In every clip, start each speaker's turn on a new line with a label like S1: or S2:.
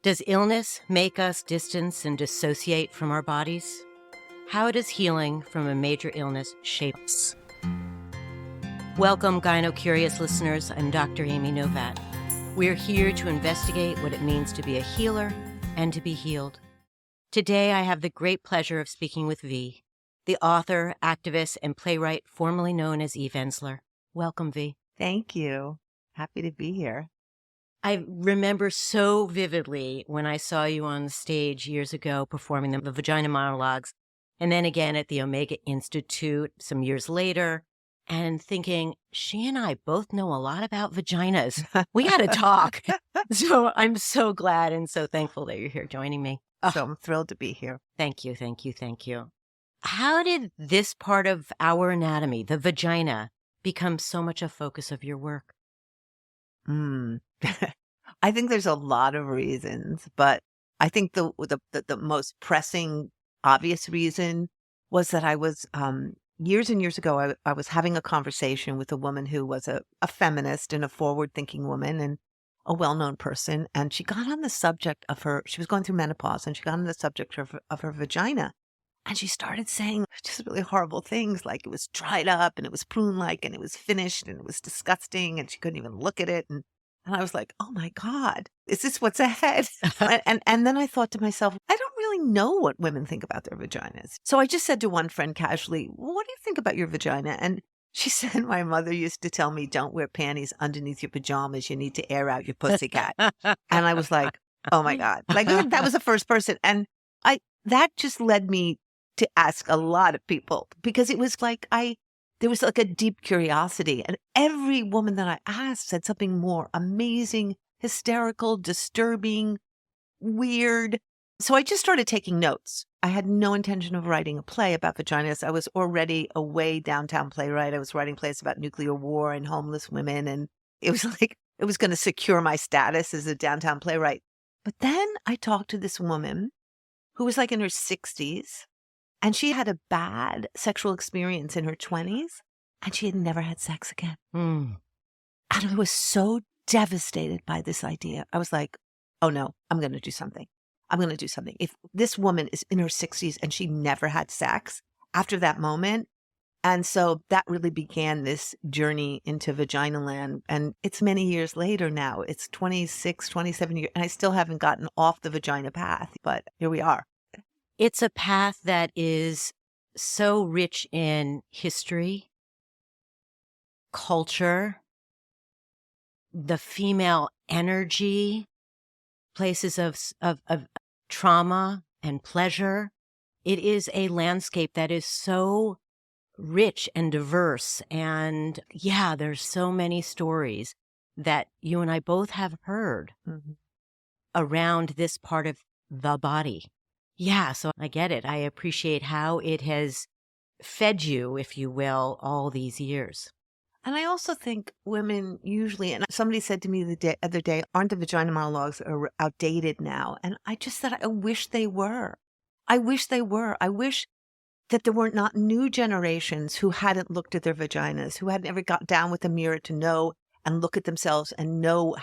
S1: Does illness make us distance and dissociate from our bodies? How does healing from a major illness shape us? Welcome, gyno-curious listeners. I'm Dr. Amy Novat. We're here to investigate what it means to be a healer and to be healed. Today, I have the great pleasure of speaking with V, the author, activist, and playwright formerly known as Eve Ensler. Welcome, V.
S2: Thank you. Happy to be here.
S1: I remember so vividly when I saw you on the stage years ago performing the Vagina Monologues, and then again at the Omega Institute some years later, and thinking, she and I both know a lot about vaginas. We got to talk. So I'm so glad and so thankful that you're here joining me.
S2: So I'm thrilled to be here.
S1: Thank you, thank you, thank you. How did this part of our anatomy, the vagina, become so much a focus of your work?
S2: I think there's a lot of reasons, but I think the most pressing, obvious reason was that I was years and years ago, I was having a conversation with a woman who was a feminist and a forward-thinking woman and a well-known person, and she got on the subject of she was going through menopause, and she got on the subject of her vagina. And she started saying just really horrible things, like it was dried up and it was prune-like and it was finished and it was disgusting and she couldn't even look at it. And I was like, oh my God, is this what's ahead? and then I thought to myself, I don't really know what women think about their vaginas. So I just said to one friend casually, well, what do you think about your vagina? And she said, my mother used to tell me, don't wear panties underneath your pajamas. You need to air out your pussycat. And I was like, oh my God, like that was the first person. And that just led me to ask a lot of people, because it was like there was like a deep curiosity, and every woman that I asked said something more amazing, hysterical, disturbing, weird. So I just started taking notes. I had no intention of writing a play about vaginas. I was already a way downtown playwright. I was writing plays about nuclear war and homeless women, and it was like it was going to secure my status as a downtown playwright. But then I talked to this woman who was like in her 60s. And she had a bad sexual experience in her 20s, and she had never had sex again. And I was so devastated by this idea. I was like, oh no, I'm going to do something. I'm going to do something. If this woman is in her 60s and she never had sex after that moment. And so that really began this journey into vagina land. And it's many years later now. It's 26, 27 years, and I still haven't gotten off the vagina path, but here we are.
S1: It's a path that is so rich in history, culture, the female energy, places of trauma and pleasure. It is a landscape that is so rich and diverse. And yeah, there's so many stories that you and I both have heard around this part of the body. Yeah, so I get it. I appreciate how it has fed you, if you will, all these years.
S2: And I also think women usually, and somebody said to me the other day, aren't the vagina monologues are outdated now? And I just said, I wish they were. I wish they were. I wish that there were not new generations who hadn't looked at their vaginas, who hadn't ever got down with a mirror to know and look at themselves and know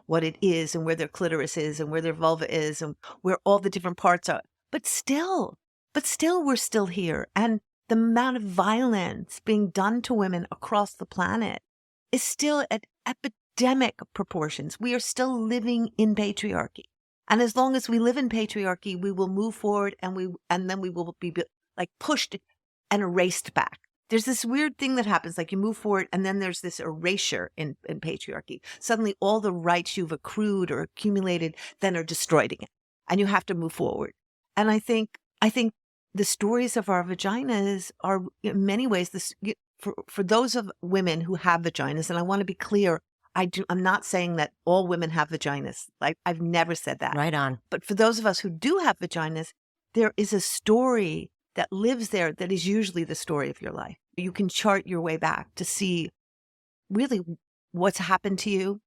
S2: what it is and where their clitoris is and where their vulva is and where all the different parts are. But still, we're still here. And the amount of violence being done to women across the planet is still at epidemic proportions. We are still living in patriarchy. And as long as we live in patriarchy, we will move forward and then we will be like pushed and erased back. There's this weird thing that happens, like you move forward and then there's this erasure in patriarchy. Suddenly all the rights you've accrued or accumulated then are destroyed again. And you have to move forward. And I think the stories of our vaginas are in many ways for those of women who have vaginas. And I want to be clear, I'm not saying that all women have vaginas. Like I've never said that.
S1: Right on.
S2: But for those of us who do have vaginas, there is a story that lives there that is usually the story of your life. You can chart your way back to see really what's happened to you,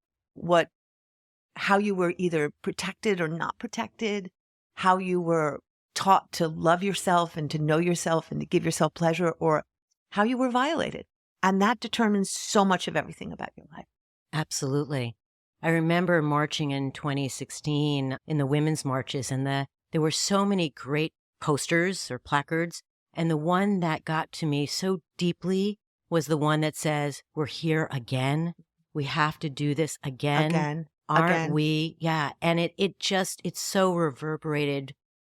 S2: how you were either protected or not protected, how you were taught to love yourself and to know yourself and to give yourself pleasure, or how you were violated. And that determines so much of everything about your life.
S1: Absolutely. I remember marching in 2016 in the women's marches, and there were so many great posters or placards. And the one that got to me so deeply was the one that says, "We're here again. We have to do this again.
S2: Again,
S1: Aren't
S2: again.
S1: we?" Yeah. And it's so reverberated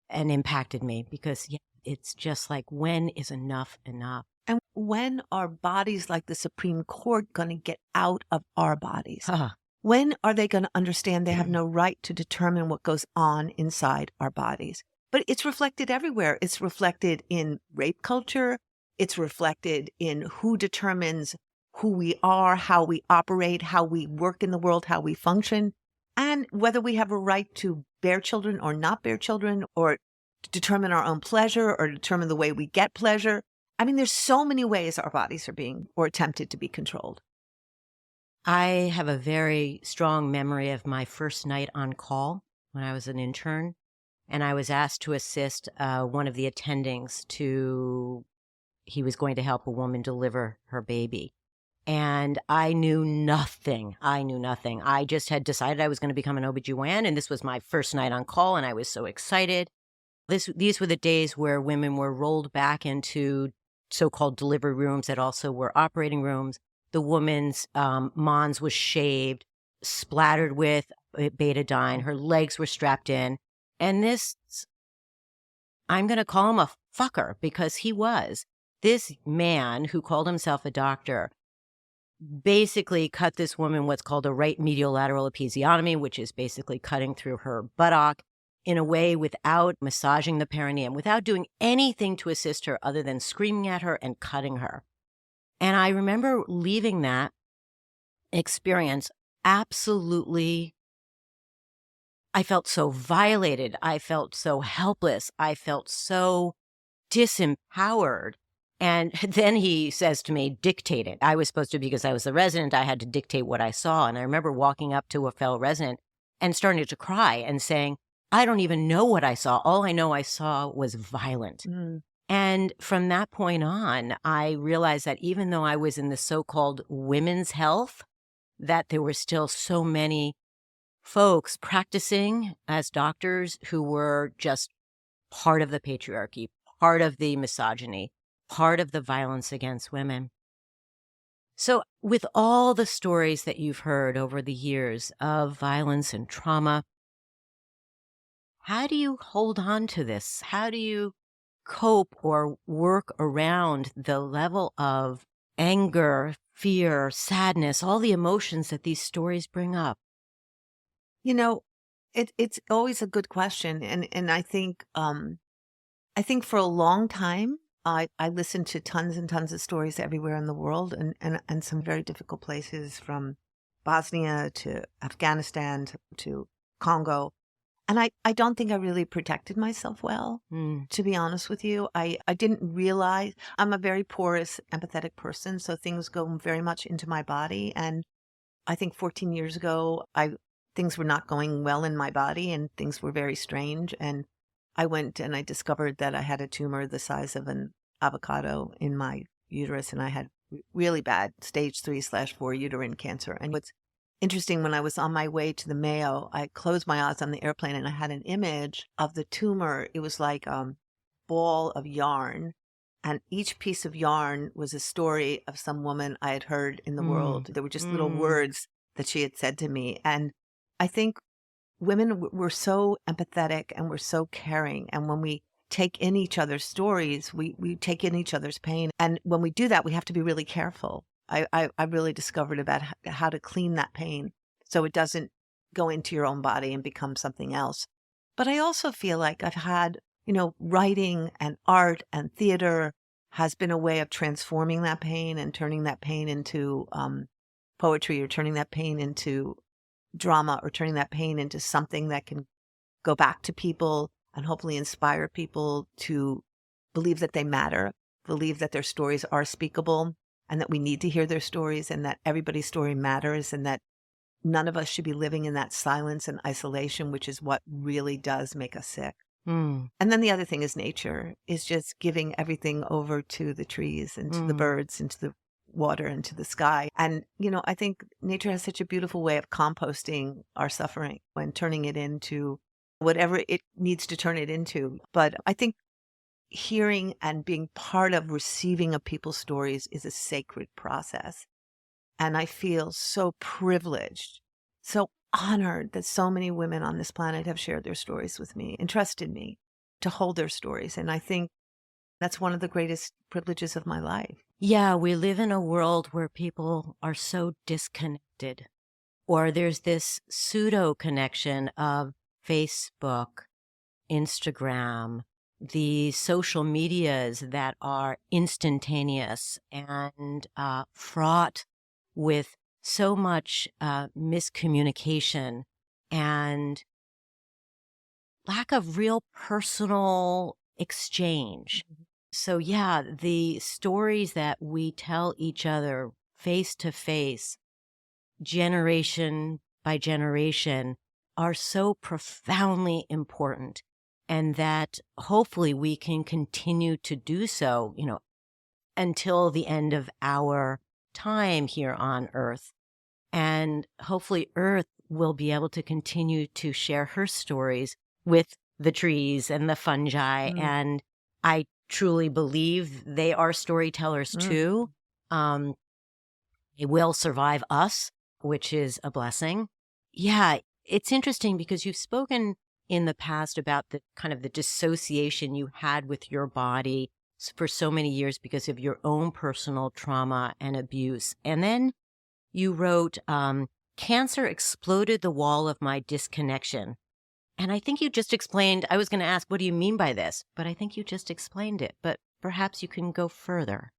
S1: and impacted me because yeah, it's just like, when is enough enough?
S2: And when are bodies like the Supreme Court going to get out of our bodies?
S1: Huh.
S2: When are they going to understand they have no right to determine what goes on inside our bodies? But it's reflected everywhere. It's reflected in rape culture. It's reflected in who determines who we are, how we operate, how we work in the world, how we function, and whether we have a right to bear children or not bear children, or determine our own pleasure or determine the way we get pleasure. I mean, there's so many ways our bodies are being or attempted to be controlled.
S1: I have a very strong memory of my first night on call when I was an intern, and I was asked to assist one of the attendings he was going to help a woman deliver her baby. And I knew nothing. I just had decided I was going to become an OBGYN, and this was my first night on call, and I was so excited. These were the days where women were rolled back into so-called delivery rooms that also were operating rooms. The woman's mons was shaved, splattered with betadine. Her legs were strapped in. And I'm going to call him a fucker because he was. This man who called himself a doctor basically cut this woman what's called a right medial lateral episiotomy, which is basically cutting through her buttock in a way without massaging the perineum, without doing anything to assist her other than screaming at her and cutting her. And I remember leaving that experience absolutely, I felt so violated. I felt so helpless. I felt so disempowered. And then he says to me, dictate it. I was supposed to, because I was the resident, I had to dictate what I saw. And I remember walking up to a fellow resident and starting to cry and saying, I don't even know what I saw. All I know I saw was violent.
S2: Mm.
S1: And from that point on, I realized that even though I was in the so-called women's health, that there were still so many folks practicing as doctors who were just part of the patriarchy, part of the misogyny, part of the violence against women. So with all the stories that you've heard over the years of violence and trauma, how do you hold on to this? How do you cope or work around the level of anger, fear, sadness, all the emotions that these stories bring up?
S2: You know, it's always a good question, and I think for a long time I listened to tons and tons of stories everywhere in the world, and some very difficult places, from Bosnia to Afghanistan to Congo. And I don't think I really protected myself well,
S1: Mm.
S2: to be honest with you. I didn't realize I'm a very porous, empathetic person, so things go very much into my body. And I think 14 years ago, things were not going well in my body, and things were very strange. And I went and I discovered that I had a tumor the size of an avocado in my uterus, and I had really bad stage 3/4 uterine cancer. And what's interesting, when I was on my way to the Mayo, I closed my eyes on the airplane and I had an image of the tumor. It was like a ball of yarn, and each piece of yarn was a story of some woman I had heard in the world. There were just little words that she had said to me. And I think women were so empathetic and we're so caring. And when we take in each other's stories, we take in each other's pain. And when we do that, we have to be really careful. I really discovered about how to clean that pain so it doesn't go into your own body and become something else. But I also feel like I've had, writing and art and theater has been a way of transforming that pain and turning that pain into poetry, or turning that pain into drama, or turning that pain into something that can go back to people and hopefully inspire people to believe that they matter, believe that their stories are speakable, and that we need to hear their stories, and that everybody's story matters, and that none of us should be living in that silence and isolation, which is what really does make us sick.
S1: Mm.
S2: And then the other thing is nature, is just giving everything over to the trees and to the birds and to water into the sky. And, I think nature has such a beautiful way of composting our suffering and turning it into whatever it needs to turn it into. But I think hearing and being part of receiving of people's stories is a sacred process. And I feel so privileged, so honored that so many women on this planet have shared their stories with me and trusted me to hold their stories. And I think that's one of the greatest privileges of my life.
S1: Yeah, we live in a world where people are so disconnected, or there's this pseudo connection of Facebook, Instagram, the social medias that are instantaneous and fraught with so much miscommunication and lack of real personal exchange. So, yeah, the stories that we tell each other face to face, generation by generation, are so profoundly important. And that hopefully we can continue to do so, until the end of our time here on Earth. And hopefully Earth will be able to continue to share her stories with the trees and the fungi. And I truly believe they are storytellers too. They will survive us, which is a blessing. Yeah, it's interesting because you've spoken in the past about the kind of the dissociation you had with your body for so many years because of your own personal trauma and abuse. And then you wrote, cancer exploded the wall of my disconnection. And I think you just explained, I was going to ask, what do you mean by this? But I think you just explained it. But perhaps you can go further.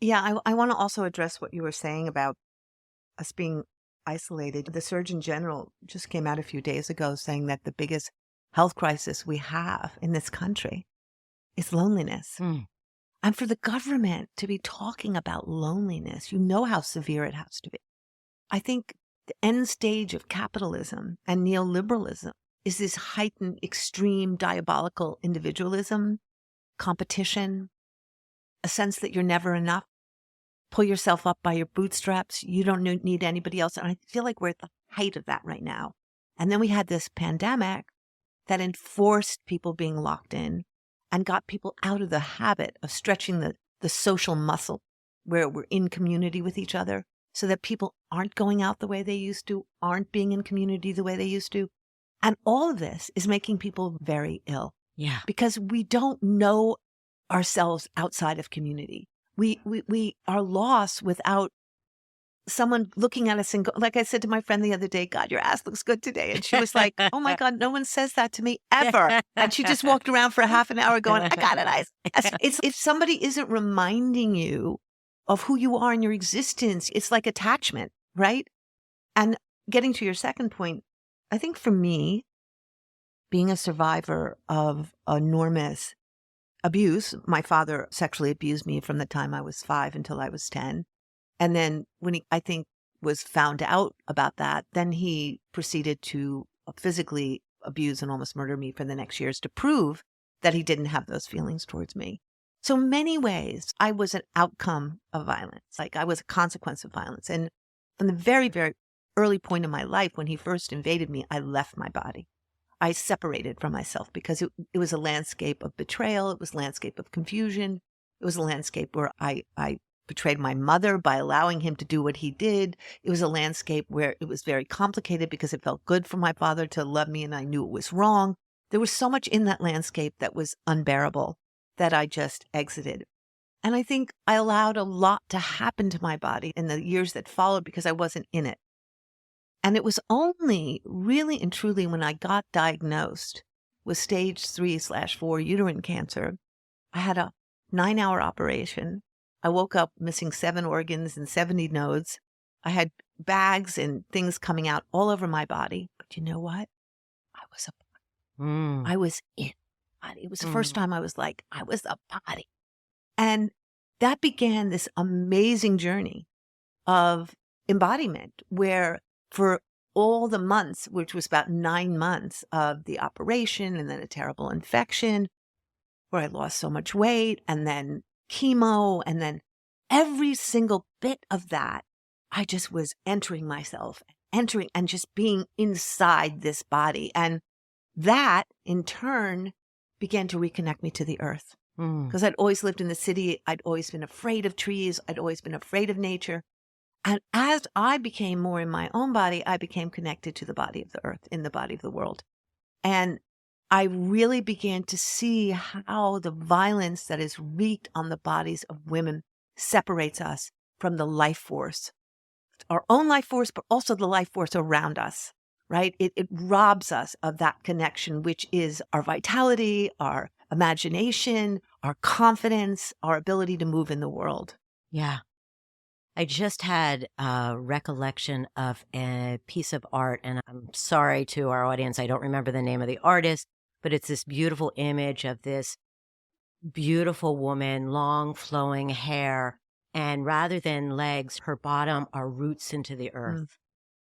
S2: Yeah, I want to also address what you were saying about us being isolated. The Surgeon General just came out a few days ago saying that the biggest health crisis we have in this country is loneliness. And for the government to be talking about loneliness, you know how severe it has to be. I think the end stage of capitalism and neoliberalism is this heightened, extreme, diabolical individualism, competition, a sense that you're never enough. Pull yourself up by your bootstraps. You don't need anybody else. And I feel like we're at the height of that right now. And then we had this pandemic that enforced people being locked in and got people out of the habit of stretching the social muscle where we're in community with each other so that people aren't going out the way they used to, aren't being in community the way they used to. And all of this is making people very ill.
S1: Yeah.
S2: Because we don't know ourselves outside of community. We are lost without someone looking at us and go, like I said to my friend the other day, God, your ass looks good today. And she was like, oh my God, no one says that to me ever. And she just walked around for a half an hour going, I got a nice ass. It's if somebody isn't reminding you of who you are in your existence, it's like attachment, right? And getting to your second point, I think for me, being a survivor of enormous abuse, my father sexually abused me from the time I was 5 until I was 10. And then when he, I think, was found out about that, then he proceeded to physically abuse and almost murder me for the next years to prove that he didn't have those feelings towards me. So many ways, I was an outcome of violence. Like I was a consequence of violence. And from the very, very early point in my life, when he first invaded me, I left my body. I separated from myself because it was a landscape of betrayal. It was a landscape of confusion. It was a landscape where I betrayed my mother by allowing him to do what he did. It was a landscape where it was very complicated because it felt good for my father to love me and I knew it was wrong. There was so much in that landscape that was unbearable that I just exited. And I think I allowed a lot to happen to my body in the years that followed because I wasn't in it. And it was only really and truly when I got diagnosed with stage 3/4 uterine cancer, I had a 9-hour operation. I woke up missing 7 organs and 70 nodes. I had bags and things coming out all over my body. But you know what? I was a body. I was in a body. It was the first time I was like, I was a body. And that began this amazing journey of embodiment where for all the months, which was about 9 months of the operation and then a terrible infection where I lost so much weight and then chemo and then every single bit of that, I just was entering myself, entering and just being inside this body. And that in turn began to reconnect me to the earth.
S1: Mm.
S2: Because I'd always lived in the city. I'd always been afraid of trees. I'd always been afraid of nature. And as I became more in my own body, I became connected to the body of the earth, in the body of the world. And I really began to see how the violence that is wreaked on the bodies of women separates us from the life force, our own life force, but also the life force around us, right? It robs us of that connection, which is our vitality, our imagination, our confidence, our ability to move in the world.
S1: Yeah. I just had a recollection of a piece of art, and I'm sorry to our audience, I don't remember the name of the artist, but it's this beautiful image of this beautiful woman, long flowing hair, and rather than legs, her bottom are roots into the earth.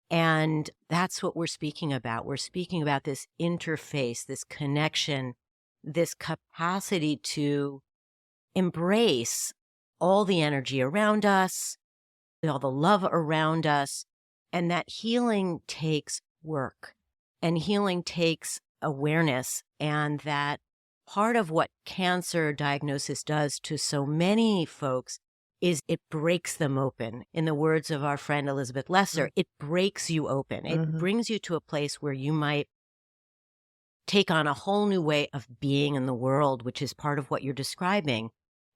S1: And that's what we're speaking about. We're speaking about this interface, this connection, this capacity to embrace all the energy around us, all the love around us, and that healing takes work and healing takes awareness. And that part of what cancer diagnosis does to so many folks is it breaks them open. In the words of our friend Elizabeth Lesser, it breaks you open. It brings you to a place where you might take on a whole new way of being in the world, which is part of what you're describing.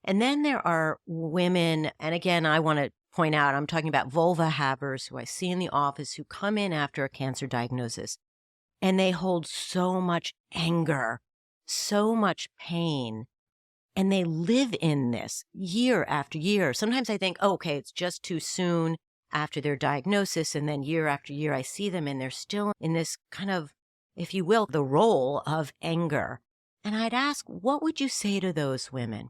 S1: And then there are women, and again, I want to point out, I'm talking about vulva havers who I see in the office who come in after a cancer diagnosis, and they hold so much anger, so much pain, and they live in this year after year. Sometimes I think, oh, okay, it's just too soon after their diagnosis, and then year after year I see them, and they're still in this kind of, if you will, the role of anger. And I'd ask, what would you say to those women?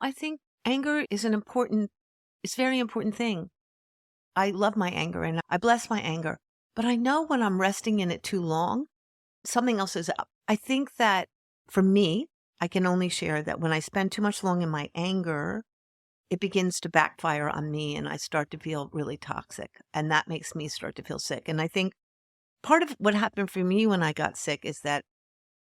S2: I think anger is it's a very important thing. I love my anger and I bless my anger, but I know when I'm resting in it too long, something else is up. I think that for me, I can only share that when I spend too much long in my anger, it begins to backfire on me and I start to feel really toxic. And that makes me start to feel sick. And I think part of what happened for me when I got sick is that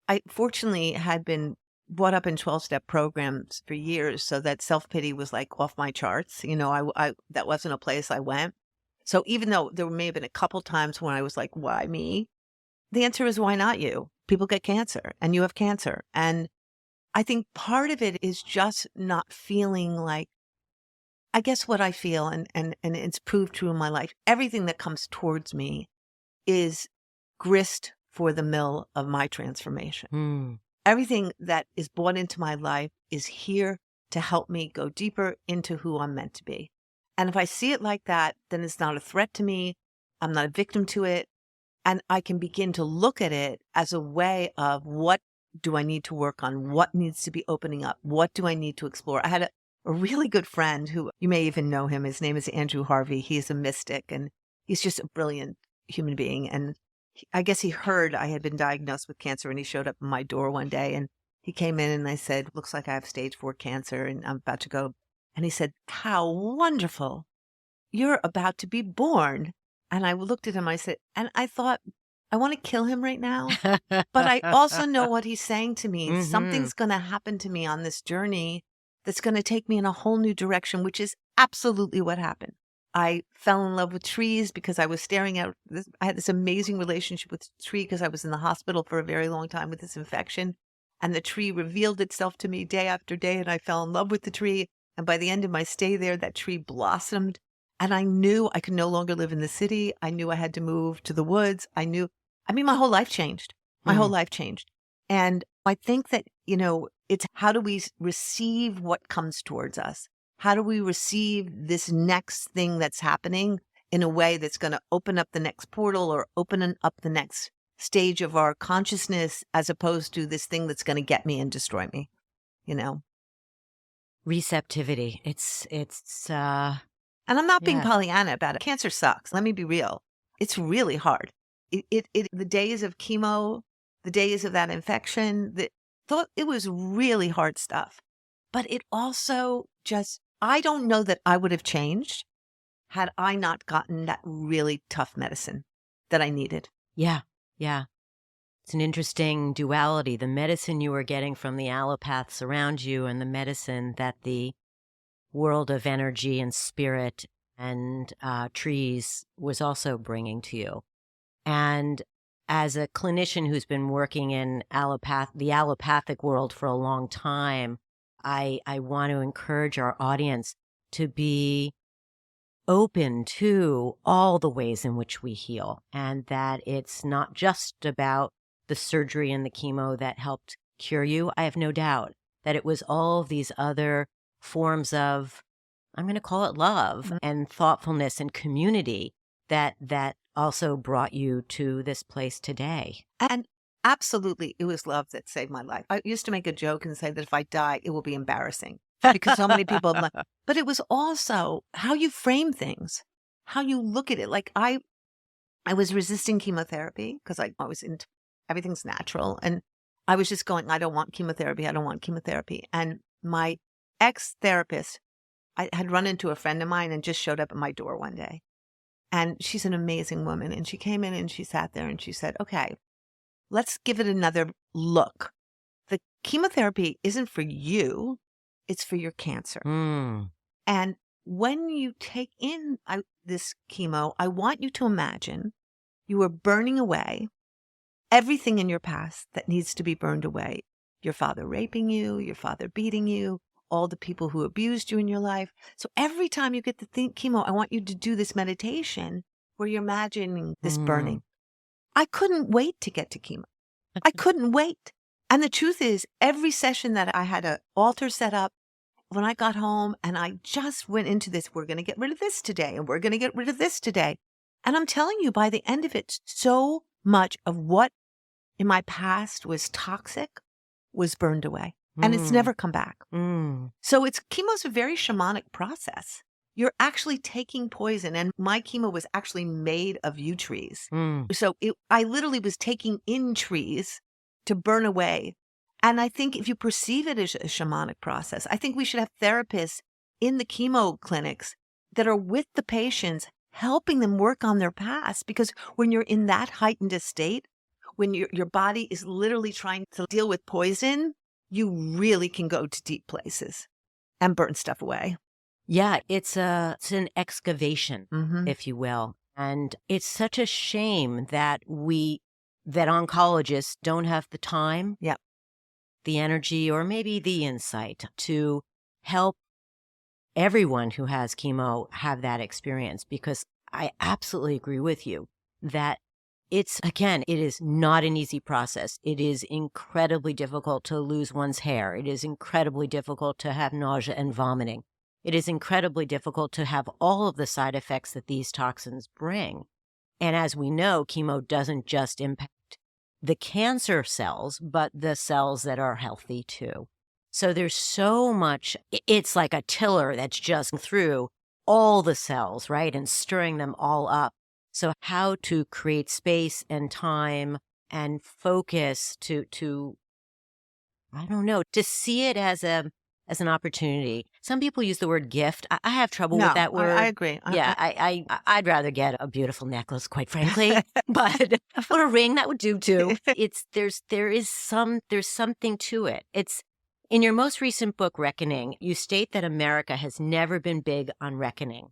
S2: I fortunately had been brought up in 12-step programs for years, so that self-pity was like off my charts. I that wasn't a place I went. So even though there may have been a couple times when I was like, why me? The answer is, why not you? People get cancer and you have cancer. And I think part of it is just not feeling like, I guess what I feel, and it's proved true in my life, everything that comes towards me is grist for the mill of my transformation. Everything that is brought into my life is here to help me go deeper into who I'm meant to be. And if I see it like that, then it's not a threat to me. I'm not a victim to it. And I can begin to look at it as a way of, what do I need to work on? What needs to be opening up? What do I need to explore? I had a really good friend who, you may even know him. His name is Andrew Harvey. He's a mystic and he's just a brilliant human being. And I guess he heard I had been diagnosed with cancer and he showed up at my door one day and he came in and I said, looks like I have stage 4 cancer and I'm about to go. And he said, how wonderful. You're about to be born. And I looked at him, I said, and I thought, I want to kill him right now. But I also know what he's saying to me. Something's going to happen to me on this journey that's going to take me in a whole new direction, which is absolutely what happened. I fell in love with trees because I was staring at this. I had this amazing relationship with the tree because I was in the hospital for a very long time with this infection. And the tree revealed itself to me day after day. And I fell in love with the tree. And by the end of my stay there, that tree blossomed. And I knew I could no longer live in the city. I knew I had to move to the woods. My whole life changed. My whole life changed. And I think that, it's how do we receive what comes towards us? How do we receive this next thing that's happening in a way that's going to open up the next portal or open up the next stage of our consciousness, as opposed to this thing that's going to get me and destroy me,
S1: Receptivity. It's
S2: And I'm not being
S1: yeah.
S2: Pollyanna about it. Cancer sucks. Let me be real. It's really hard. The days of chemo, the days of that infection, it was really hard stuff. But it also just I don't know that I would have changed had I not gotten that really tough medicine that I needed.
S1: Yeah. Yeah. It's an interesting duality. The medicine you were getting from the allopaths around you and the medicine that the world of energy and spirit and trees was also bringing to you. And as a clinician who's been working in the allopathic world for a long time, I want to encourage our audience to be open to all the ways in which we heal, and that it's not just about the surgery and the chemo that helped cure you. I have no doubt that it was all of these other forms of, I'm going to call it love and thoughtfulness and community that also brought you to this place today.
S2: And absolutely, it was love that saved my life. I used to make a joke and say that if I die, it will be embarrassing because so many people have left. But it was also how you frame things, how you look at it. Like I was resisting chemotherapy because I was into everything's natural. And I was just going, I don't want chemotherapy. I don't want chemotherapy. And my ex-therapist, I had run into a friend of mine and just showed up at my door one day. And she's an amazing woman. And she came in and she sat there and she said, okay, let's give it another look. The chemotherapy isn't for you. It's for your cancer. And when you take in this chemo, I want you to imagine you are burning away everything in your past that needs to be burned away. Your father raping you, your father beating you, all the people who abused you in your life. So every time you get the chemo, I want you to do this meditation where you're imagining this burning. I couldn't wait to get to chemo. I couldn't wait. And the truth is, every session that I had an altar set up, when I got home and I just went into this, we're going to get rid of this today and we're going to get rid of this today. And I'm telling you, by the end of it, so much of what in my past was toxic was burned away. And it's never come back. So chemo's a very shamanic process. You're actually taking poison. And my chemo was actually made of yew trees. So I literally was taking in trees to burn away. And I think if you perceive it as a shamanic process, I think we should have therapists in the chemo clinics that are with the patients, helping them work on their past. Because when you're in that heightened state, when your body is literally trying to deal with poison, you really can go to deep places and burn stuff away.
S1: Yeah, it's an excavation, if you will. And it's such a shame that that oncologists don't have the time, the energy, or maybe the insight to help everyone who has chemo have that experience. Because I absolutely agree with you that it is not an easy process. It is incredibly difficult to lose one's hair. It is incredibly difficult to have nausea and vomiting. It is incredibly difficult to have all of the side effects that these toxins bring. And as we know, chemo doesn't just impact the cancer cells, but the cells that are healthy too. So there's so much, it's like a tiller that's just through all the cells, right? And stirring them all up. So how to create space and time and focus to I don't know, to see it as an opportunity. Some people use the word gift. I have trouble with that word.
S2: I agree.
S1: I'd rather get a beautiful necklace, quite frankly, but or a ring that would do too. There's something to it. It's in your most recent book, Reckoning, you state that America has never been big on reckoning.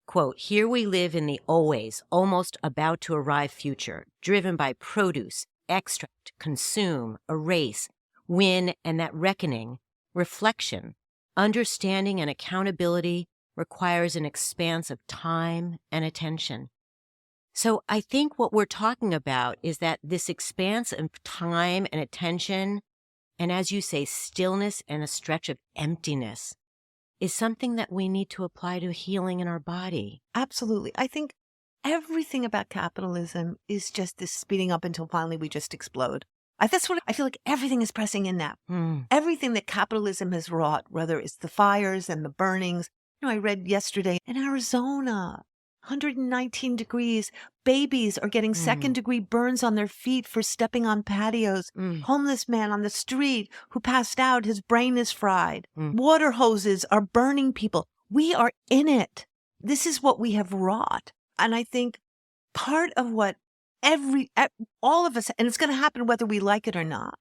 S1: Quote, here we live in the always, almost about to arrive future, driven by produce, extract, consume, erase, win, and that reckoning, reflection, understanding, and accountability requires an expanse of time and attention. So I think what we're talking about is that this expanse of time and attention, and as you say, stillness and a stretch of emptiness, is something that we need to apply to healing in our body.
S2: Absolutely. I think everything about capitalism is just this speeding up until finally we just explode. That's what I feel like everything is pressing in now. Everything that capitalism has wrought, whether it's the fires and the burnings. I read yesterday in Arizona, 119 degrees. Babies are getting second-degree burns on their feet for stepping on patios. Homeless man on the street who passed out, his brain is fried. Water hoses are burning people. We are in it. This is what we have wrought. And I think part of what all of us, and it's going to happen whether we like it or not,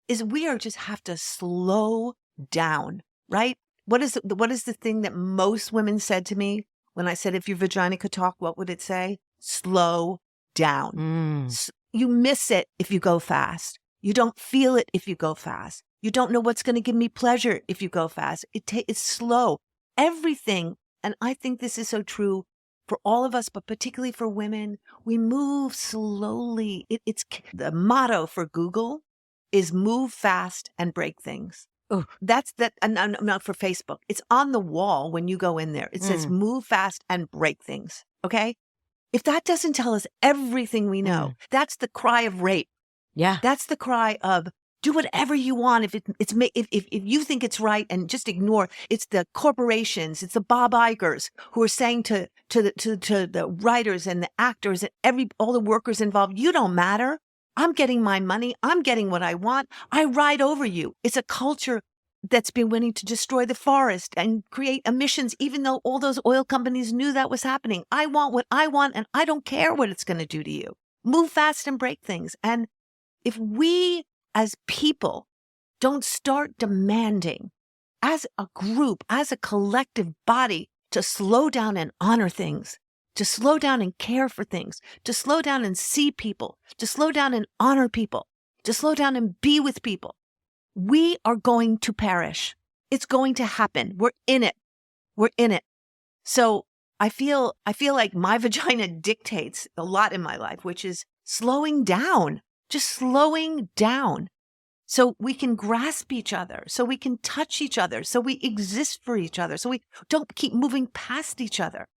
S2: is we are just have to slow down, right? What is the thing that most women said to me when I said, if your vagina could talk, what would it say? Slow down. You miss it if you go fast. You don't feel it if you go fast. You don't know what's going to give me pleasure if you go fast. It's slow. Everything, and I think this is so true for all of us, but particularly for women, we move slowly. It's the motto for Google is move fast and break things.
S1: Oh,
S2: That's that, and not for Facebook. It's on the wall when you go in there. It says move fast and break things. Okay? If that doesn't tell us everything we know, that's the cry of rape.
S1: yeah.
S2: That's the cry of do whatever you want if you think it's right, and just ignore. It's the corporations, it's the Bob Igers who are saying to the writers and the actors and all the workers involved, you don't matter. I'm getting my money. I'm getting what I want. I ride over you. It's a culture that's been willing to destroy the forest and create emissions, even though all those oil companies knew that was happening. I want what I want, and I don't care what it's going to do to you. Move fast and break things. And if we as people don't start demanding as a group, as a collective body, to slow down and honor things, to slow down and care for things, to slow down and see people, to slow down and honor people, to slow down and be with people, we are going to perish. It's going to happen. We're in it. We're in it. So I feel like my vagina dictates a lot in my life, which is slowing down, just slowing down, so we can grasp each other, so we can touch each other, so we exist for each other, so we don't keep moving past each other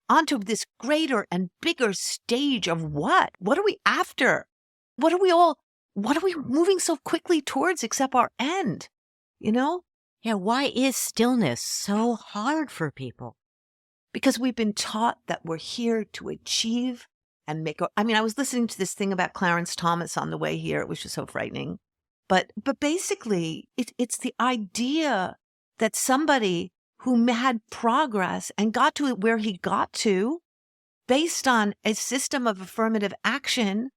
S2: onto this greater and bigger stage of what? What are we after? What are we moving so quickly towards except our end? You know?
S1: Yeah. Why is stillness so hard for people?
S2: Because we've been taught that we're here to achieve and make. I was listening to this thing about Clarence Thomas on the way here. It was just so frightening. But basically, it's the idea that somebody who had progress and got to where he got to based on a system of affirmative action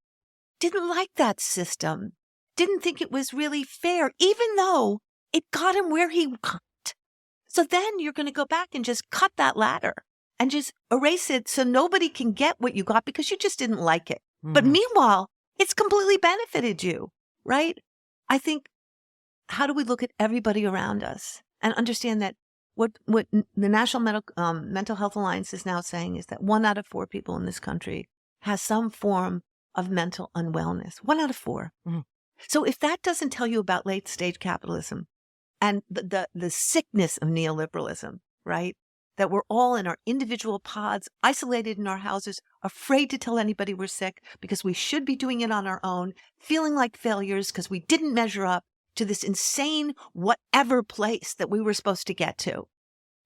S2: didn't like that system, didn't think it was really fair, even though it got him where he got. So then you're going to go back and just cut that ladder and just erase it so nobody can get what you got because you just didn't like it. But meanwhile, it's completely benefited you, right? I think, how do we look at everybody around us and understand that what the National Mental Health Alliance is now saying is that 1 out of 4 people in this country has some form of mental unwellness. 1 out of 4. So if that doesn't tell you about late stage capitalism and the sickness of neoliberalism, right? That we're all in our individual pods, isolated in our houses, afraid to tell anybody we're sick because we should be doing it on our own, feeling like failures because we didn't measure up to this insane whatever place that we were supposed to get to.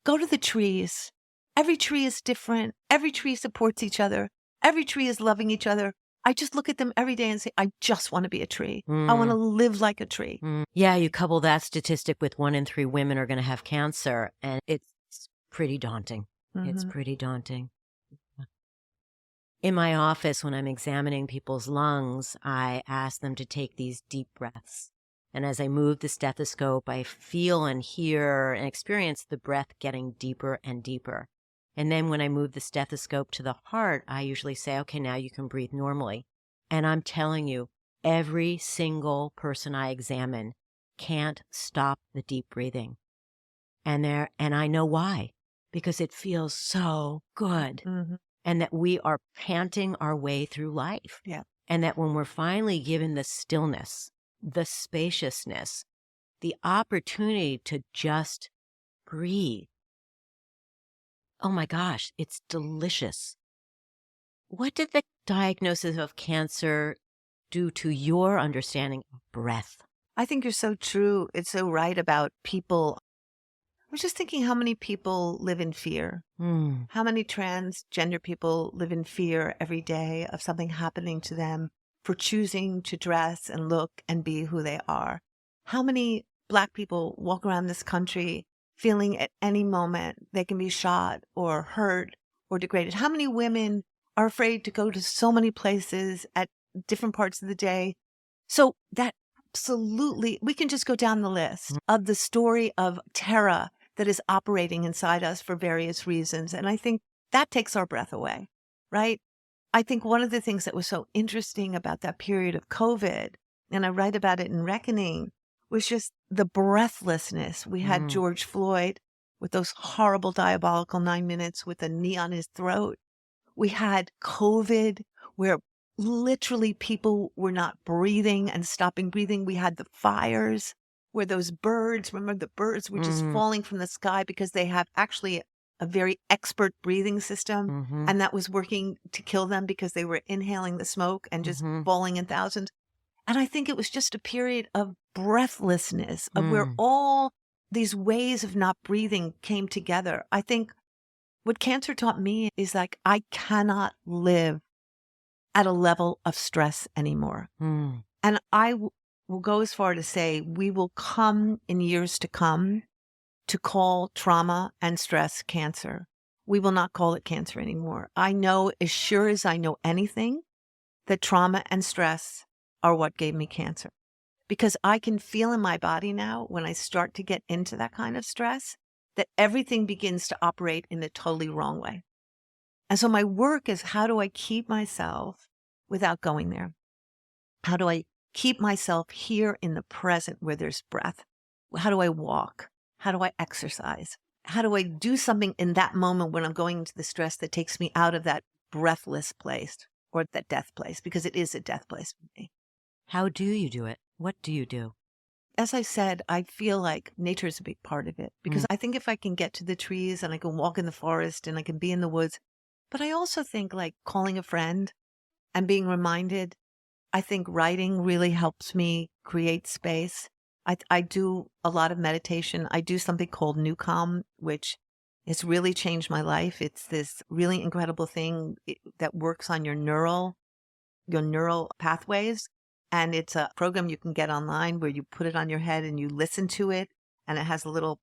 S2: Go to the trees. Every tree is different. Every tree supports each other. Every tree is loving each other. I just look at them every day and say, I just want to be a tree. I want to live like a tree.
S1: Yeah, you couple that statistic with 1 in 3 women are going to have cancer, and it's pretty daunting. It's pretty daunting. In my office, when I'm examining people's lungs, I ask them to take these deep breaths. And as I move the stethoscope, I feel and hear and experience the breath getting deeper and deeper. And then when I move the stethoscope to the heart, I usually say, okay, now you can breathe normally. And I'm telling you, every single person I examine can't stop the deep breathing. And I know why, because it feels so good. And that we are panting our way through life.
S2: Yeah.
S1: And that when we're finally given the stillness, the spaciousness, the opportunity to just breathe, oh my gosh, it's delicious. What did the diagnosis of cancer do to your understanding of breath?
S2: I think you're so true. It's so right about people. was just thinking how many people live in fear.
S1: Mm.
S2: How many transgender people live in fear every day of something happening to them for choosing to dress and look and be who they are? How many Black people walk around this country feeling at any moment they can be shot or hurt or degraded? How many women are afraid to go to so many places at different parts of the day? So that absolutely, we can just go down the list of the story of terror that is operating inside us for various reasons. And I think that takes our breath away, right? I think one of the things that was so interesting about that period of COVID, and I write about it in Reckoning, was just the breathlessness. We had George Floyd with those horrible, diabolical 9 minutes with a knee on his throat. We had COVID where literally people were not breathing and stopping breathing. We had the fires where those birds, remember the birds were just falling from the sky because they have actually a very expert breathing system. And that was working to kill them because they were inhaling the smoke and just falling in thousands. And I think it was just a period of breathlessness, of where all these ways of not breathing came together. I think what cancer taught me is like, I cannot live at a level of stress anymore. And I will go as far to say we will come in years to come to call trauma and stress cancer. We will not call it cancer anymore. I know as sure as I know anything that trauma and stress are what gave me cancer. Because I can feel in my body now when I start to get into that kind of stress that everything begins to operate in a totally wrong way. And so my work is, how do I keep myself without going there? How do I keep myself here in the present where there's breath? How do I walk? How do I exercise? How do I do something in that moment when I'm going into the stress that takes me out of that breathless place or that death place? Because it is a death place for me.
S1: How do you do it? What do you do?
S2: As I said, I feel like nature is a big part of it, because I think if I can get to the trees and I can walk in the forest and I can be in the woods, but I also think like calling a friend and being reminded. I think writing really helps me create space. I do a lot of meditation. I do something called New Calm, which has really changed my life. It's this really incredible thing that works on your neural pathways. And it's a program you can get online where you put it on your head and you listen to it. And it has a little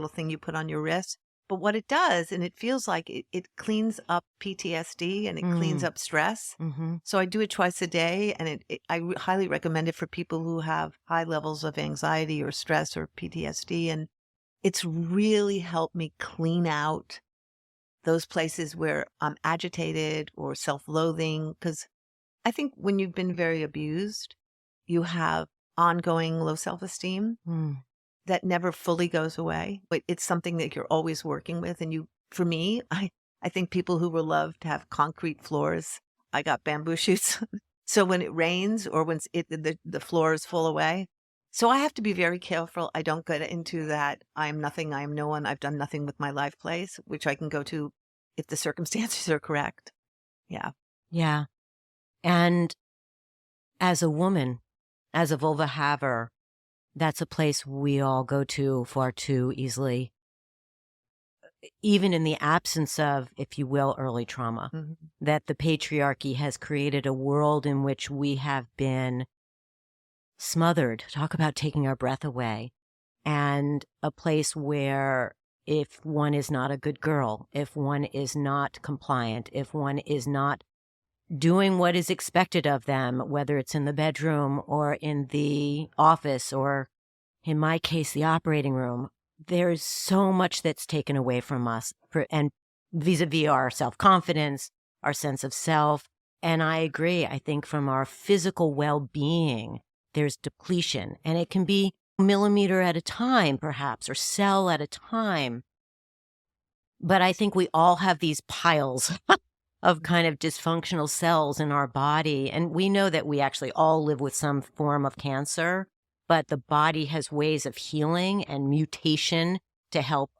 S2: thing you put on your wrist. But what it does, and it feels like it cleans up PTSD and it cleans up stress. So I do it twice a day, and I highly recommend it for people who have high levels of anxiety or stress or PTSD. And it's really helped me clean out those places where I'm agitated or self-loathing. Because I think when you've been very abused, you have ongoing low self-esteem that never fully goes away, but it's something that you're always working with. And for me, I think people who were loved have concrete floors. I got bamboo shoots. So when it rains or when the floor is full away. So I have to be very careful. I don't get into that I am nothing, I am no one, I've done nothing with my life place, which I can go to if the circumstances are correct. Yeah.
S1: Yeah. And as a woman, as a vulva haver, that's a place we all go to far too easily, even in the absence of, if you will, early trauma, that the patriarchy has created a world in which we have been smothered. Talk about taking our breath away. And a place where if one is not a good girl, if one is not compliant, if one is not doing what is expected of them, whether it's in the bedroom or in the office or, in my case, the operating room, there's so much that's taken away from us, and vis-a-vis our self-confidence, our sense of self. And I agree. I think from our physical well-being, there's depletion, and it can be millimeter at a time, perhaps, or cell at a time. But I think we all have these piles of kind of dysfunctional cells in our body. And we know that we actually all live with some form of cancer, but the body has ways of healing and mutation to help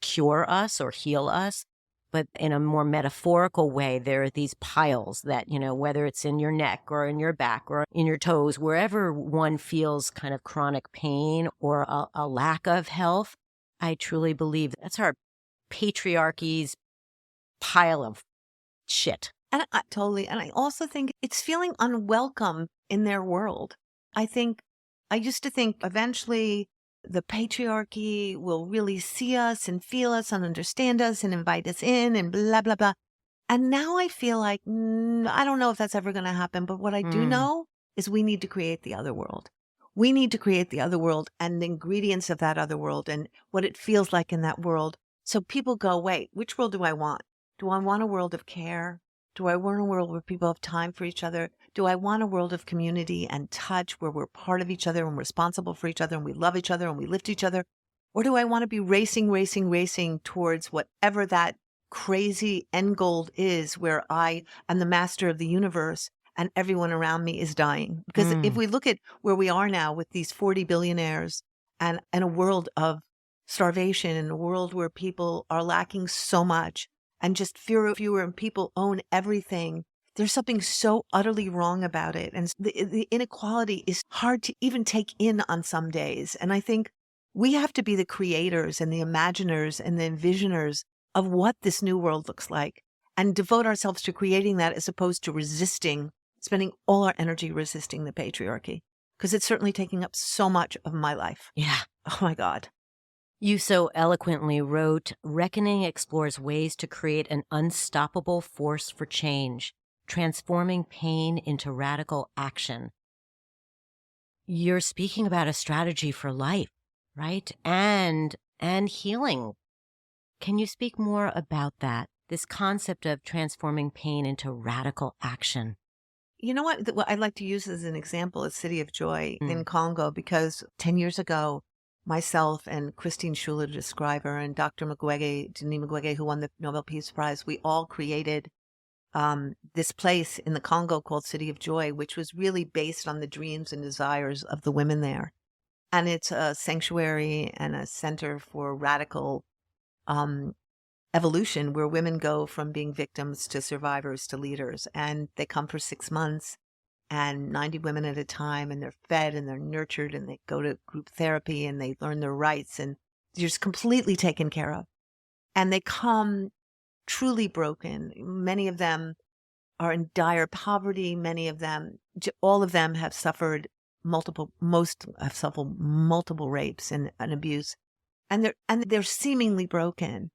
S1: cure us or heal us. But in a more metaphorical way, there are these piles that, whether it's in your neck or in your back or in your toes, wherever one feels kind of chronic pain or a lack of health, I truly believe that's our patriarchy's pile of shit.
S2: And I totally, and I also think it's feeling unwelcome in their world. I used to think eventually the patriarchy will really see us and feel us and understand us and invite us in and blah, blah, blah. And now I feel like, I don't know if that's ever going to happen. But what I do know is we need to create the other world. We need to create the other world and the ingredients of that other world and what it feels like in that world. So people go, wait, which world do I want? Do I want a world of care? Do I want a world where people have time for each other? Do I want a world of community and touch where we're part of each other and responsible for each other and we love each other and we lift each other? Or do I want to be racing towards whatever that crazy end goal is where I am the master of the universe and everyone around me is dying? Because if we look at where we are now with these 40 billionaires and a world of starvation and a world where people are lacking so much and just fewer and people own everything, there's something so utterly wrong about it. And the inequality is hard to even take in on some days. And I think we have to be the creators and the imaginers and the envisioners of what this new world looks like and devote ourselves to creating that as opposed to spending all our energy resisting the patriarchy, because it's certainly taking up so much of my life.
S1: Yeah.
S2: Oh my God.
S1: You so eloquently wrote, Reckoning explores ways to create an unstoppable force for change, transforming pain into radical action. You're speaking about a strategy for life, right? And healing. Can you speak more about that? This concept of transforming pain into radical action.
S2: You know what I'd like to use as an example is City of Joy in Congo, because 10 years ago, myself and Christine Schuller, the scriber, and Dr. Denis Mukwege, who won the Nobel Peace Prize, we all created this place in the Congo called City of Joy, which was really based on the dreams and desires of the women there. And it's a sanctuary and a center for radical evolution where women go from being victims to survivors to leaders. And they come for 6 months and 90 women at a time, and they're fed and they're nurtured and they go to group therapy and they learn their rights and they're just completely taken care of. And they come truly broken. Many of them are in dire poverty. Many of them, all of them have suffered most have suffered multiple rapes and abuse. And they're seemingly broken.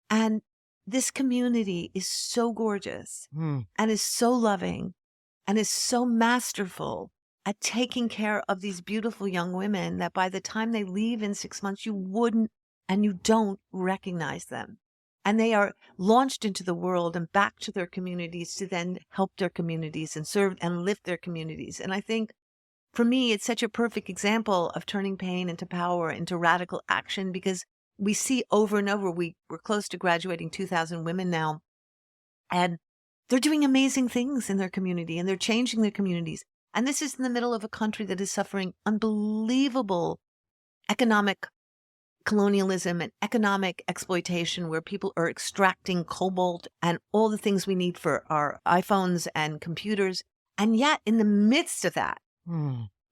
S2: And this community is so gorgeous and is so loving and is so masterful at taking care of these beautiful young women that by the time they leave in 6 months, you wouldn't and you don't recognize them. And they are launched into the world and back to their communities to then help their communities and serve and lift their communities. And I think for me, it's such a perfect example of turning pain into power, into radical action, because we see over and over, we're close to graduating 2,000 women now, and they're doing amazing things in their community and they're changing their communities. And this is in the middle of a country that is suffering unbelievable economic colonialism and economic exploitation, where people are extracting cobalt and all the things we need for our iPhones and computers. And yet in the midst of that,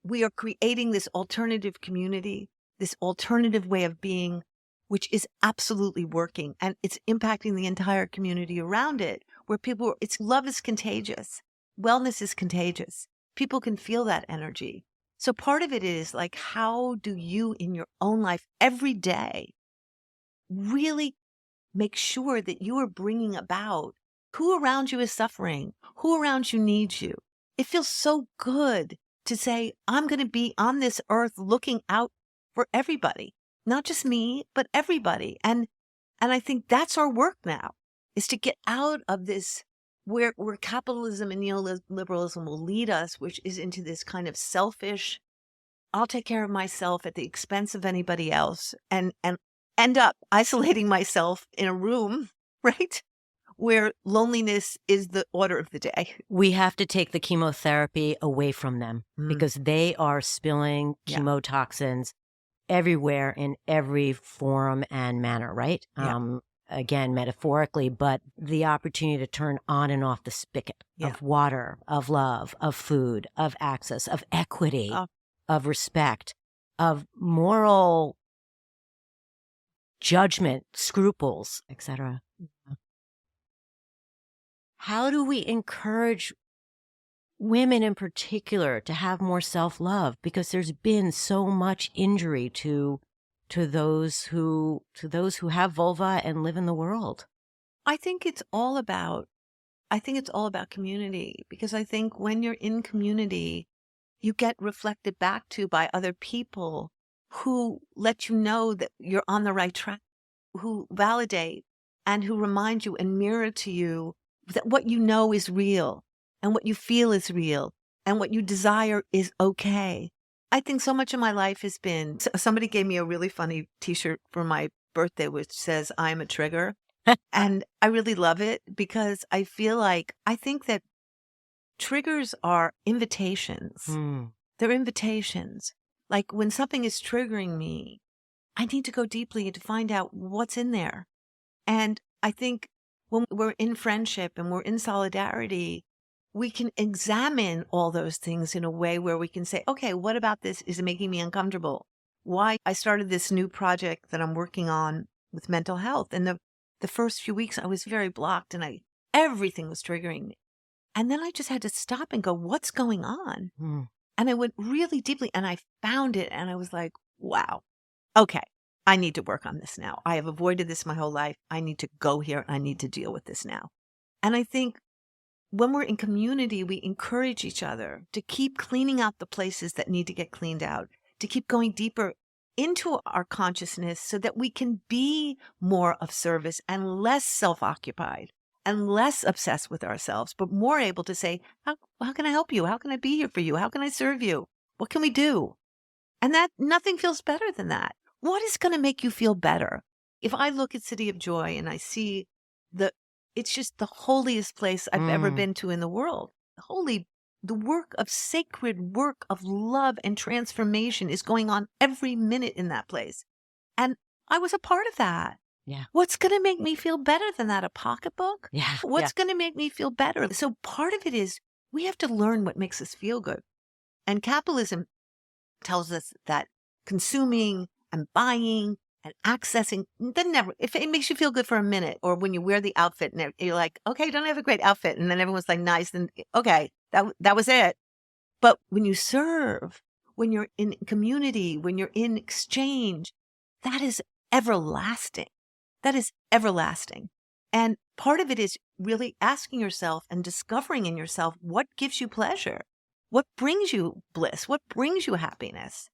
S2: we are creating this alternative community, this alternative way of being, which is absolutely working. And it's impacting the entire community around it, where love is contagious. Wellness is contagious. People can feel that energy. So part of it is like, how do you in your own life every day really make sure that you are bringing about who around you is suffering, who around you needs you? It feels so good to say, I'm going to be on this earth looking out for everybody, not just me, but everybody. And I think that's our work now, is to get out of this where capitalism and neoliberalism will lead us, which is into this kind of selfish, I'll take care of myself at the expense of anybody else, and end up isolating myself in a room, right? Where loneliness is the order of the day.
S1: We have to take the chemotherapy away from them because they are spilling chemotoxins everywhere in every form and manner, right?
S2: Yeah.
S1: Again, metaphorically, but the opportunity to turn on and off the spigot of water, of love, of food, of access, of equity, of respect, of moral judgment, scruples, etc. How do we encourage women in particular to have more self-love? Because there's been so much injury to those who have vulva and live in the world.
S2: I think it's all about community, because I think when you're in community, you get reflected back to by other people who let you know that you're on the right track, who validate and who remind you and mirror to you that what you know is real and what you feel is real and what you desire is okay. I think so much of my life has been, somebody gave me a really funny t-shirt for my birthday, which says, "I'm a trigger." And I really love it because I think that triggers are invitations. They're invitations. Like when something is triggering me, I need to go deeply to find out what's in there. And I think when we're in friendship and we're in solidarity, we can examine all those things in a way where we can say, okay, what about this is making me uncomfortable? Why? I started this new project that I'm working on with mental health. And the first few weeks I was very blocked and everything was triggering me. And then I just had to stop and go, what's going on? And I went really deeply and I found it. And I was like, wow, okay, I need to work on this now. I have avoided this my whole life. I need to go here. I need to deal with this now. And I think when we're in community, we encourage each other to keep cleaning out the places that need to get cleaned out, to keep going deeper into our consciousness so that we can be more of service and less self-occupied and less obsessed with ourselves, but more able to say, how can I help you? How can I be here for you? How can I serve you? What can we do? And that nothing feels better than that. What is going to make you feel better? If I look at City of Joy and I see it's just the holiest place I've ever been to in the world. The work of sacred work of love and transformation is going on every minute in that place. And I was a part of that.
S1: Yeah.
S2: What's going to make me feel better than that? A pocketbook?
S1: Yeah.
S2: What's going to make me feel better? So part of it is we have to learn what makes us feel good. And capitalism tells us that consuming and buying and accessing, if it makes you feel good for a minute, or when you wear the outfit and you're like, okay, don't I have a great outfit? And then everyone's like, nice. Then, okay, that was it. But when you serve, when you're in community, when you're in exchange, that is everlasting. That is everlasting. And part of it is really asking yourself and discovering in yourself what gives you pleasure, what brings you bliss, what brings you happiness.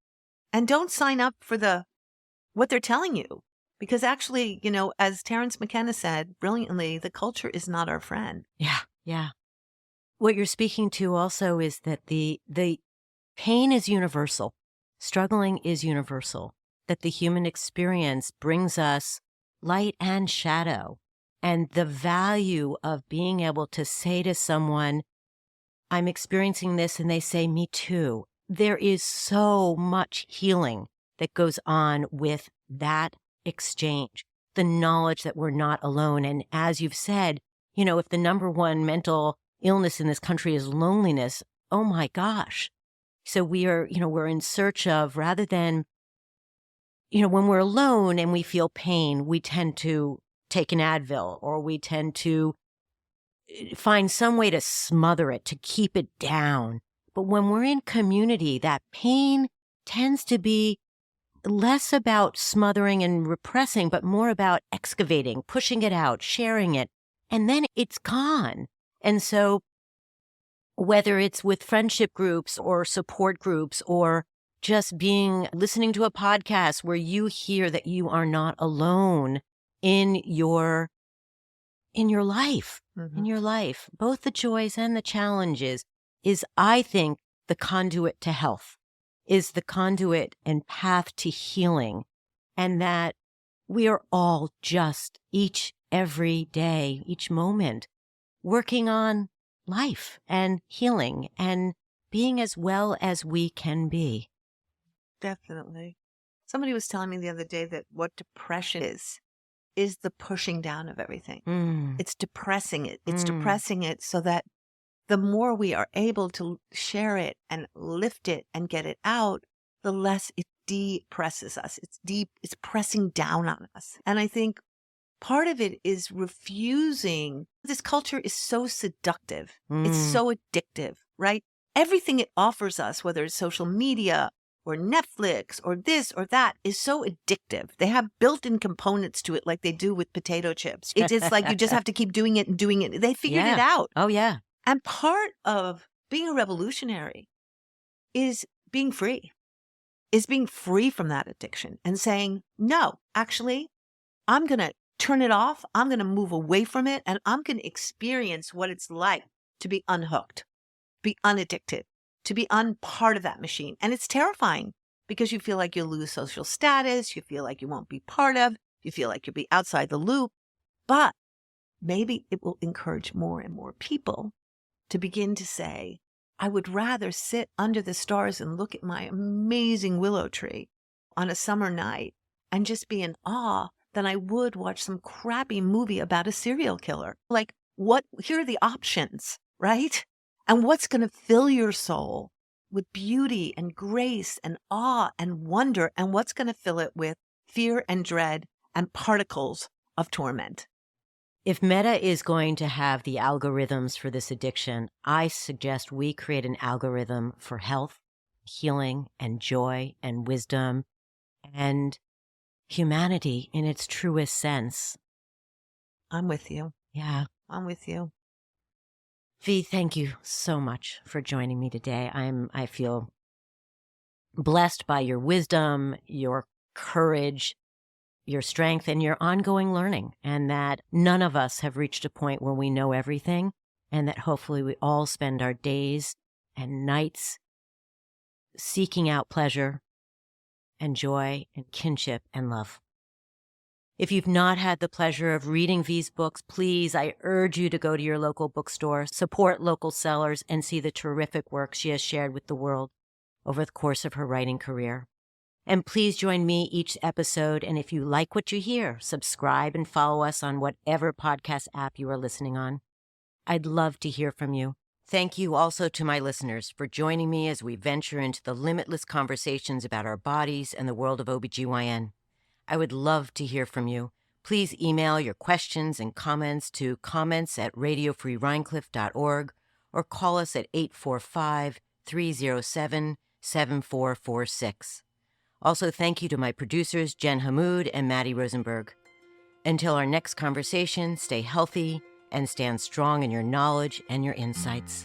S2: And don't sign up for what they're telling you. Because actually, as Terence McKenna said brilliantly, the culture is not our friend.
S1: Yeah, yeah. What you're speaking to also is that the pain is universal. Struggling is universal. That the human experience brings us light and shadow. And the value of being able to say to someone, I'm experiencing this, and they say, me too. There is so much healing that goes on with that exchange, the knowledge that we're not alone. And as you've said, if the number one mental illness in this country is loneliness, oh my gosh. So we're in search of, rather than, when we're alone and we feel pain, we tend to take an Advil, or we tend to find some way to smother it, to keep it down. But when we're in community, that pain tends to be less about smothering and repressing, but more about excavating, pushing it out, sharing it, and then it's gone. And so whether it's with friendship groups or support groups, or just listening to a podcast where you hear that you are not alone in your life, in your life, both the joys and the challenges, is, I think, the conduit to health, is the conduit and path to healing. And that we are all just every day, each moment, working on life and healing and being as well as we can be.
S2: Definitely. Somebody was telling me the other day that what depression is the pushing down of everything. It's depressing it. It's depressing it so that the more we are able to share it and lift it and get it out, the less it depresses us. It's pressing down on us. And I think part of it is refusing. This culture is so seductive. It's so addictive, right? Everything it offers us, whether it's social media or Netflix or this or that, is so addictive. They have built-in components to it like they do with potato chips. It's just like you just have to keep doing it and doing it. They figured it out.
S1: Oh, yeah.
S2: And part of being a revolutionary is being free, from that addiction and saying, no, actually, I'm going to turn it off. I'm going to move away from it. And I'm going to experience what it's like to be unhooked, be unaddicted, to be unpart of that machine. And it's terrifying because you feel like you'll lose social status. You feel like you won't be part of, you feel like you'll be outside the loop. But maybe it will encourage more and more people to begin to say, I would rather sit under the stars and look at my amazing willow tree on a summer night and just be in awe than I would watch some crappy movie about a serial killer. Like, here are the options, right? And what's going to fill your soul with beauty and grace and awe and wonder, and what's going to fill it with fear and dread and particles of torment.
S1: If Meta is going to have the algorithms for this addiction, I suggest we create an algorithm for health, healing, and joy, and wisdom, and humanity in its truest sense.
S2: I'm with you.
S1: Yeah.
S2: I'm with you.
S1: V, thank you so much for joining me today. I feel blessed by your wisdom, your courage, your strength, and your ongoing learning, and that none of us have reached a point where we know everything, and that hopefully we all spend our days and nights seeking out pleasure and joy and kinship and love. If you've not had the pleasure of reading V's books, please, I urge you to go to your local bookstore, support local sellers, and see the terrific work she has shared with the world over the course of her writing career. And please join me each episode, and if you like what you hear, subscribe and follow us on whatever podcast app you are listening on. I'd love to hear from you. Thank you also to my listeners for joining me as we venture into the limitless conversations about our bodies and the world of OBGYN. I would love to hear from you. Please email your questions and comments to comments@radiofreerhinecliffe.org or call us at 845-307-7446. Also, thank you to my producers, Jen Hammoud and Maddie Rosenberg. Until our next conversation, stay healthy and stand strong in your knowledge and your insights.